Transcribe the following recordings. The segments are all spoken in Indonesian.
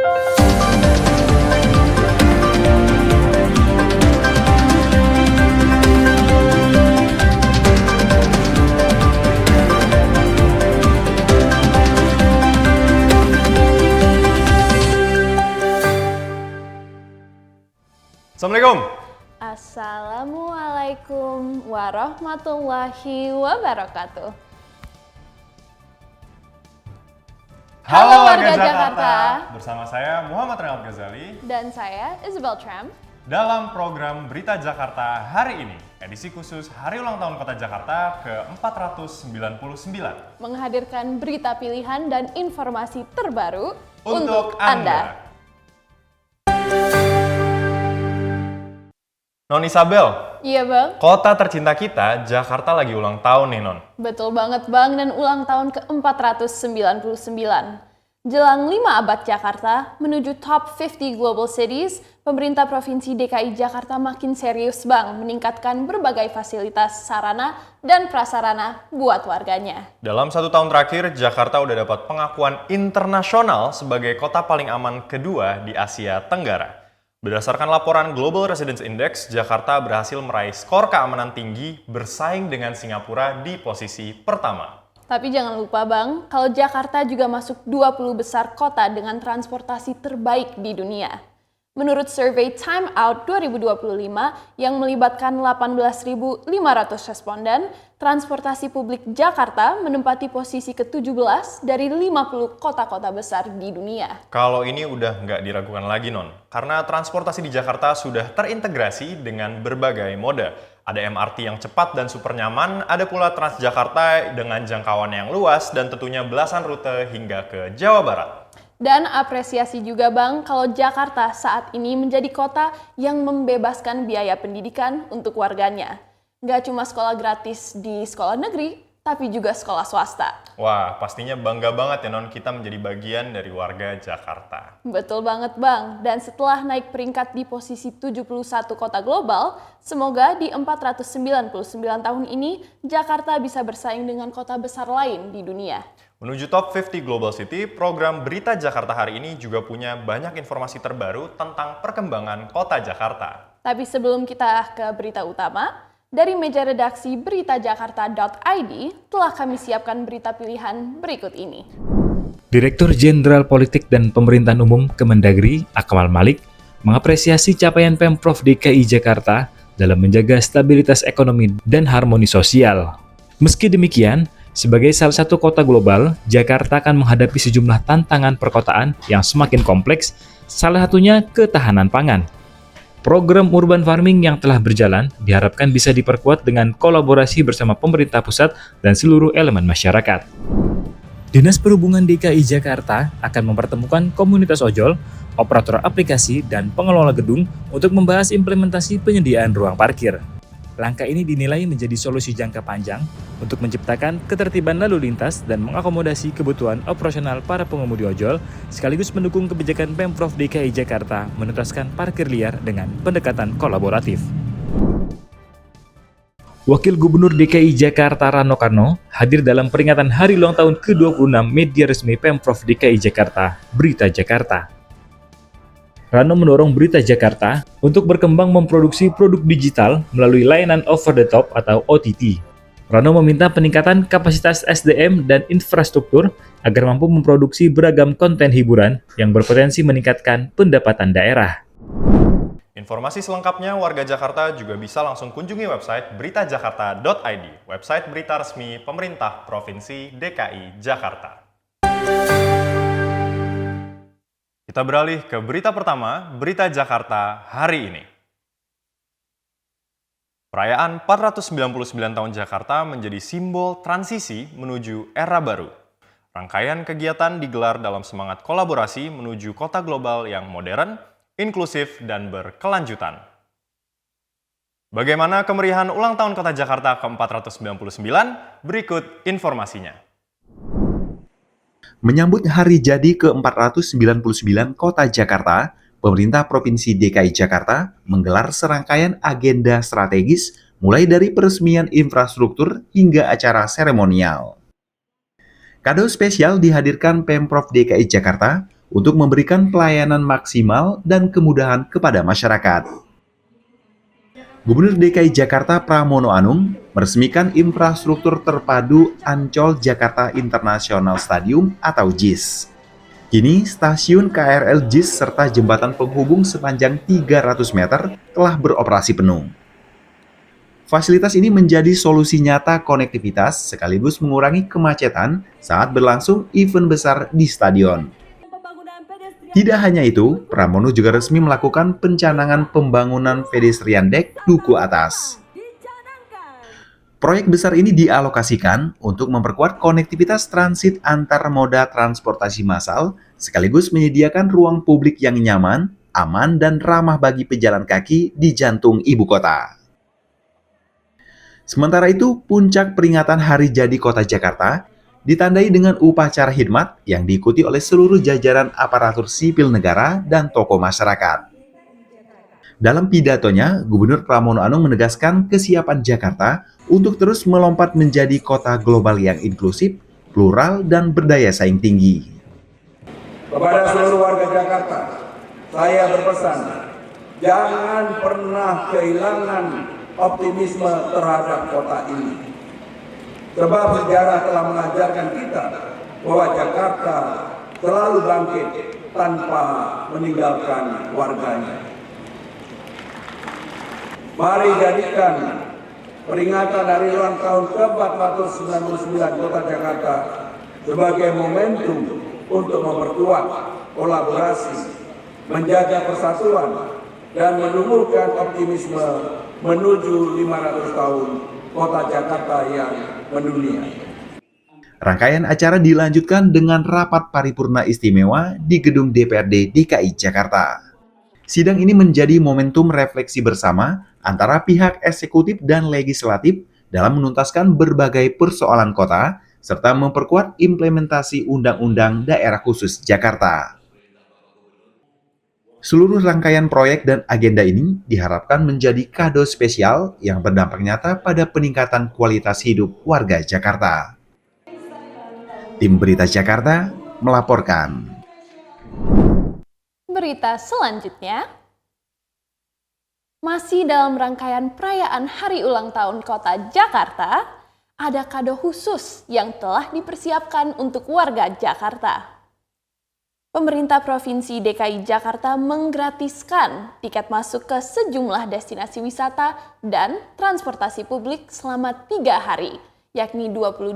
Assalamualaikum. Assalamualaikum warahmatullahi wabarakatuh. Halo warga Jakarta. Bersama saya Muhammad Renald Ghazali Dan saya Isabel Tram. dalam program Berita Jakarta hari ini, edisi khusus Hari Ulang Tahun Kota Jakarta ke-499. Menghadirkan berita pilihan dan informasi terbaru Untuk Anda. Non Isabel, Iya bang, kota tercinta kita, Jakarta lagi ulang tahun nih Non. betul banget bang, dan ulang tahun ke-499. Jelang 5 abad Jakarta, menuju top 50 global cities, pemerintah Provinsi DKI Jakarta makin serius bang meningkatkan berbagai fasilitas sarana dan prasarana buat warganya. Dalam 1 tahun terakhir, Jakarta udah dapat pengakuan internasional sebagai kota paling aman kedua di Asia Tenggara. Berdasarkan laporan Global Residence Index, Jakarta berhasil meraih skor keamanan tinggi bersaing dengan Singapura di posisi pertama. Tapi jangan lupa bang, kalau Jakarta juga masuk 20 besar kota dengan transportasi terbaik di dunia. Menurut survei Time Out 2025 yang melibatkan 18.500 responden, transportasi publik Jakarta menempati posisi ke-17 dari 50 kota-kota besar di dunia. Kalau ini udah nggak diragukan lagi Non, karena transportasi di Jakarta sudah terintegrasi dengan berbagai moda. Ada MRT yang cepat dan super nyaman, ada pula Transjakarta dengan jangkauan yang luas dan tentunya belasan rute hingga ke Jawa Barat. Dan apresiasi juga bang, kalau Jakarta saat ini menjadi kota yang membebaskan biaya pendidikan untuk warganya. Nggak cuma sekolah gratis di sekolah negeri, tapi juga sekolah swasta. Wah, pastinya bangga banget ya Non, kita menjadi bagian dari warga Jakarta. Betul banget bang, dan setelah naik peringkat di posisi 71 kota global, semoga di 499 tahun ini, Jakarta bisa bersaing dengan kota besar lain di dunia. Menuju top 50 Global City, program Berita Jakarta hari ini juga punya banyak informasi terbaru tentang perkembangan kota Jakarta. Tapi sebelum kita ke berita utama, dari meja redaksi beritajakarta.id telah kami siapkan berita pilihan berikut ini. Direktur Jenderal Politik dan Pemerintahan Umum Kemendagri, Akmal Malik, mengapresiasi capaian Pemprov DKI Jakarta dalam menjaga stabilitas ekonomi dan harmoni sosial. Meski demikian, sebagai salah satu kota global, Jakarta akan menghadapi sejumlah tantangan perkotaan yang semakin kompleks, salah satunya ketahanan pangan. Program urban farming yang telah berjalan diharapkan bisa diperkuat dengan kolaborasi bersama pemerintah pusat dan seluruh elemen masyarakat. Dinas Perhubungan DKI Jakarta akan mempertemukan komunitas ojol, operator aplikasi, dan pengelola gedung untuk membahas implementasi penyediaan ruang parkir. Langkah ini dinilai menjadi solusi jangka panjang untuk menciptakan ketertiban lalu lintas dan mengakomodasi kebutuhan operasional para pengemudi ojol, sekaligus mendukung kebijakan Pemprov DKI Jakarta menuntaskan parkir liar dengan pendekatan kolaboratif. Wakil Gubernur DKI Jakarta Rano Karno hadir dalam peringatan Hari Ulang Tahun ke-26 media resmi Pemprov DKI Jakarta, Berita Jakarta. Rano mendorong Berita Jakarta untuk berkembang memproduksi produk digital melalui layanan over the top atau OTT. Rano meminta peningkatan kapasitas SDM dan infrastruktur agar mampu memproduksi beragam konten hiburan yang berpotensi meningkatkan pendapatan daerah. Informasi selengkapnya warga Jakarta juga bisa langsung kunjungi website beritajakarta.id, website berita resmi pemerintah Provinsi DKI Jakarta. Kita beralih ke berita pertama, Berita Jakarta hari ini. Perayaan 499 tahun Jakarta menjadi simbol transisi menuju era baru. Rangkaian kegiatan digelar dalam semangat kolaborasi menuju kota global yang modern, inklusif, dan berkelanjutan. Bagaimana kemeriahan ulang tahun Kota Jakarta ke-499? Berikut informasinya. Menyambut hari jadi ke-499 Kota Jakarta, pemerintah Provinsi DKI Jakarta menggelar serangkaian agenda strategis mulai dari peresmian infrastruktur hingga acara seremonial. Kado spesial dihadirkan Pemprov DKI Jakarta untuk memberikan pelayanan maksimal dan kemudahan kepada masyarakat. Gubernur DKI Jakarta Pramono Anung meresmikan infrastruktur terpadu Ancol Jakarta International Stadium atau JIS. Kini, stasiun KRL JIS serta jembatan penghubung sepanjang 300 meter telah beroperasi penuh. Fasilitas ini menjadi solusi nyata konektivitas sekaligus mengurangi kemacetan saat berlangsung event besar di stadion. Tidak hanya itu, Pramono juga resmi melakukan pencanangan pembangunan pedestrian deck Duku Atas. Proyek besar ini dialokasikan untuk memperkuat konektivitas transit antar moda transportasi massal, sekaligus menyediakan ruang publik yang nyaman, aman, dan ramah bagi pejalan kaki di jantung ibu kota. Sementara itu, puncak peringatan Hari Jadi Kota Jakarta ditandai dengan upacara khidmat yang diikuti oleh seluruh jajaran aparatur sipil negara dan tokoh masyarakat. Dalam pidatonya, Gubernur Pramono Anung menegaskan kesiapan Jakarta untuk terus melompat menjadi kota global yang inklusif, plural, dan berdaya saing tinggi. Kepada seluruh warga Jakarta, saya berpesan, jangan pernah kehilangan optimisme terhadap kota ini. Sebab sejarah telah mengajarkan kita bahwa Jakarta selalu bangkit tanpa meninggalkan warganya. Mari jadikan peringatan hari ulang tahun ke-499 Kota Jakarta sebagai momentum untuk memperkuat kolaborasi, menjaga persatuan, dan menumbuhkan optimisme menuju 500 tahun Kota Jakarta yang mendunia. Rangkaian acara dilanjutkan dengan rapat paripurna istimewa di Gedung DPRD DKI Jakarta. Sidang ini menjadi momentum refleksi bersama antara pihak eksekutif dan legislatif dalam menuntaskan berbagai persoalan kota, serta memperkuat implementasi Undang-Undang Daerah Khusus Jakarta. Seluruh rangkaian proyek dan agenda ini diharapkan menjadi kado spesial yang berdampak nyata pada peningkatan kualitas hidup warga Jakarta. Tim Berita Jakarta melaporkan. Berita selanjutnya, masih dalam rangkaian perayaan Hari Ulang Tahun Kota Jakarta, ada kado khusus yang telah dipersiapkan untuk warga Jakarta. Pemerintah Provinsi DKI Jakarta menggratiskan tiket masuk ke sejumlah destinasi wisata dan transportasi publik selama 3 hari, yakni 22,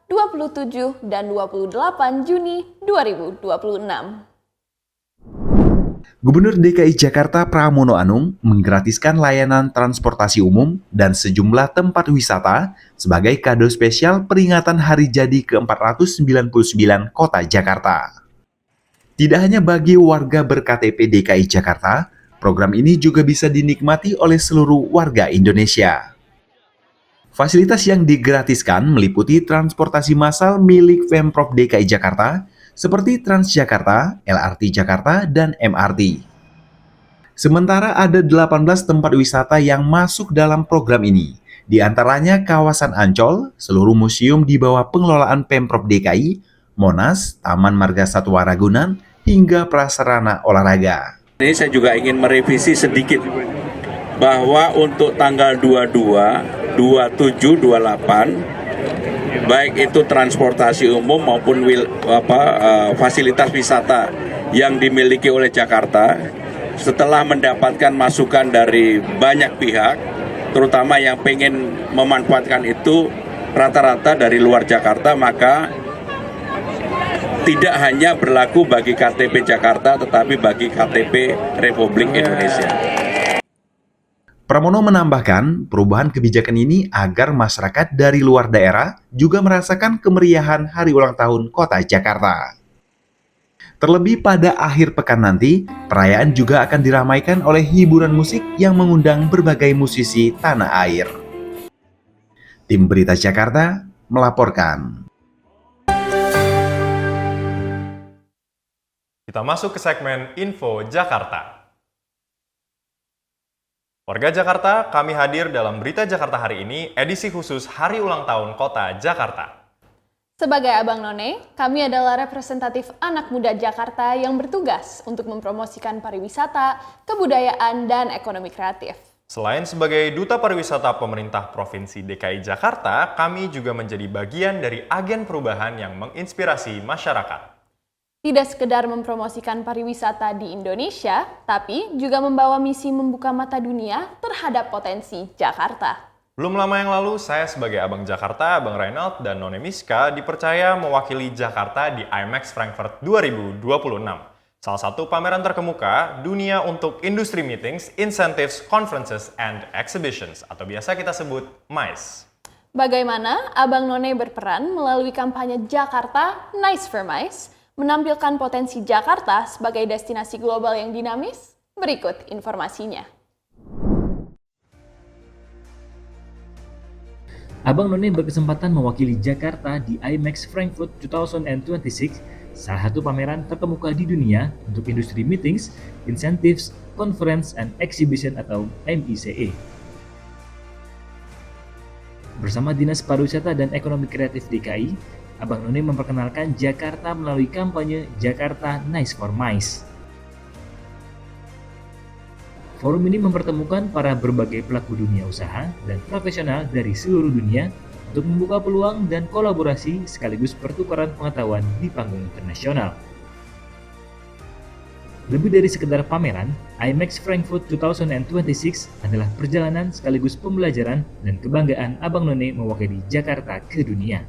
27, dan 28 Juni 2026. Gubernur DKI Jakarta Pramono Anung menggratiskan layanan transportasi umum dan sejumlah tempat wisata sebagai kado spesial peringatan Hari Jadi ke-499 Kota Jakarta. Tidak hanya bagi warga ber-KTP DKI Jakarta, program ini juga bisa dinikmati oleh seluruh warga Indonesia. Fasilitas yang digratiskan meliputi transportasi massal milik Pemprov DKI Jakarta, seperti Transjakarta, LRT Jakarta, dan MRT. Sementara ada 18 tempat wisata yang masuk dalam program ini, di antaranya kawasan Ancol, seluruh museum di bawah pengelolaan Pemprov DKI, Monas, Taman Marga Satwa Ragunan, hingga prasarana olahraga. Ini saya juga ingin merevisi sedikit bahwa untuk tanggal 22, 27, 28, baik itu transportasi umum maupun fasilitas wisata yang dimiliki oleh Jakarta, setelah mendapatkan masukan dari banyak pihak, terutama yang pengen memanfaatkan itu rata-rata dari luar Jakarta, maka tidak hanya berlaku bagi KTP Jakarta, tetapi bagi KTP Republik Indonesia. Pramono menambahkan, perubahan kebijakan ini agar masyarakat dari luar daerah juga merasakan kemeriahan Hari Ulang Tahun Kota Jakarta. Terlebih pada akhir pekan nanti, perayaan juga akan diramaikan oleh hiburan musik yang mengundang berbagai musisi tanah air. Tim Berita Jakarta melaporkan. Kita masuk ke segmen Info Jakarta. Warga Jakarta, kami hadir dalam Berita Jakarta hari ini, edisi khusus Hari Ulang Tahun Kota Jakarta. Sebagai Abang None, kami adalah representatif anak muda Jakarta yang bertugas untuk mempromosikan pariwisata, kebudayaan, dan ekonomi kreatif. Selain sebagai Duta Pariwisata Pemerintah Provinsi DKI Jakarta, kami juga menjadi bagian dari agen perubahan yang menginspirasi masyarakat. Tidak sekedar mempromosikan pariwisata di Indonesia, tapi juga membawa misi membuka mata dunia terhadap potensi Jakarta. Belum lama yang lalu, saya sebagai Abang Jakarta, Abang Reynald, dan None Miska dipercaya mewakili Jakarta di IMEX Frankfurt 2026. Salah satu pameran terkemuka dunia untuk industri meetings, incentives, conferences, and exhibitions, atau biasa kita sebut MICE. Bagaimana Abang None berperan melalui kampanye Jakarta Nice for MICE, menampilkan potensi Jakarta sebagai destinasi global yang dinamis? Berikut informasinya. Abang None berkesempatan mewakili Jakarta di IMEX Frankfurt 2026, salah satu pameran terkemuka di dunia untuk industri meetings, incentives, conference, and exhibition atau MICE. Bersama Dinas Pariwisata dan Ekonomi Kreatif DKI, Abang None memperkenalkan Jakarta melalui kampanye Jakarta Nice for MICE. Forum ini mempertemukan para berbagai pelaku dunia usaha dan profesional dari seluruh dunia untuk membuka peluang dan kolaborasi sekaligus pertukaran pengetahuan di panggung internasional. Lebih dari sekedar pameran, IMEX Frankfurt 2026 adalah perjalanan sekaligus pembelajaran dan kebanggaan Abang None mewakili Jakarta ke dunia.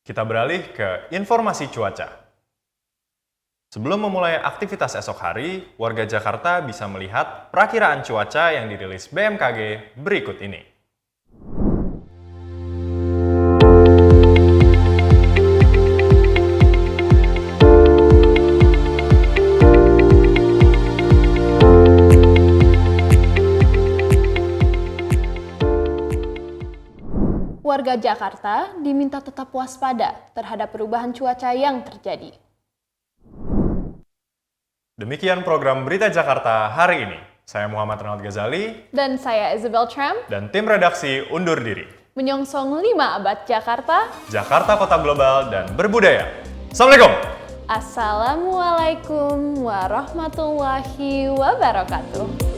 Kita beralih ke informasi cuaca. Sebelum memulai aktivitas esok hari, warga Jakarta bisa melihat perakiraan cuaca yang dirilis BMKG berikut ini. Warga Jakarta diminta tetap waspada terhadap perubahan cuaca yang terjadi. Demikian program Berita Jakarta hari ini. Saya Muhammad Ronald Ghazali. Dan saya Isabel Tram. Dan tim redaksi undur diri. Menyongsong 5 abad Jakarta. Jakarta kota global dan berbudaya. Assalamualaikum. Assalamualaikum warahmatullahi wabarakatuh.